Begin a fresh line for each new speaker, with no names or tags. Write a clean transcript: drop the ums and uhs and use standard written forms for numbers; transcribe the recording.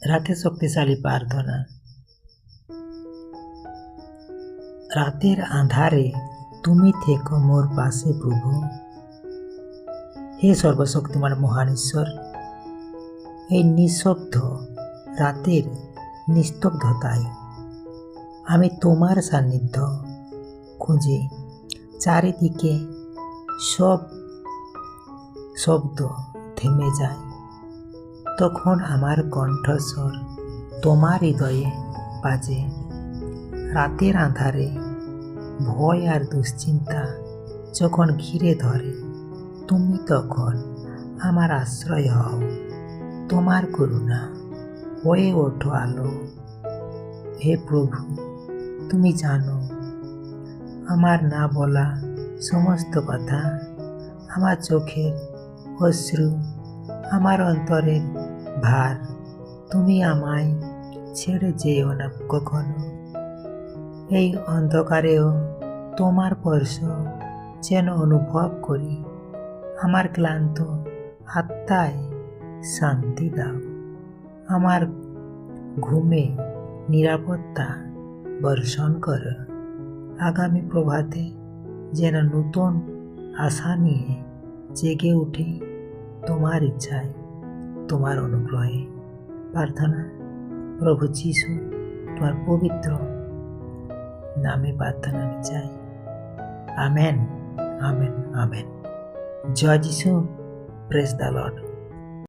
রাতের শক্তিশালী প্রার্থনা। রাতের আঁধারে তুমি থেকো মোর পাশে প্রভু। হে সর্বশক্তিমান মহান ঈশ্বর, এই নিঃশব্দ রাতের নিস্তব্ধতায় আমি তোমার সান্নিধ্য খুঁজে। চারিদিকে সব শব্দ থেমে যায়, তখন আমার কণ্ঠস্বর তোমার হৃদয়ে বাজে। রাতের আঁধারে ভয় আর দুশ্চিন্তা যখন ঘিরে ধরে, তুমি তখন আমার আশ্রয় হও। তোমার করুণা হয়ে ওঠো আলো। হে প্রভু, তুমি জানো আমার না বলা সমস্ত কথা, আমার চোখের অশ্রু, আমার অন্তরের ভার। তুমি আমায় ছেড়ে যেও না কখনো। এই অন্ধকারেও তোমার স্পর্শ যেন অনুভব করি। আমার ক্লান্ত আত্মায় শান্তি দাও। আমার ঘুমে নিরাপত্তা বর্ষণ করো। আগামী প্রভাতে যেন নতুন আশা নিয়ে জেগে উঠি তোমার ইচ্ছায়, তোমার অনুগ্রহে। প্রার্থনা। প্রভু যিশু, তোমার পবিত্র নামে প্রার্থনা আমি চাই। Amen, amen, amen. জয় যিশু। Praise the Lord.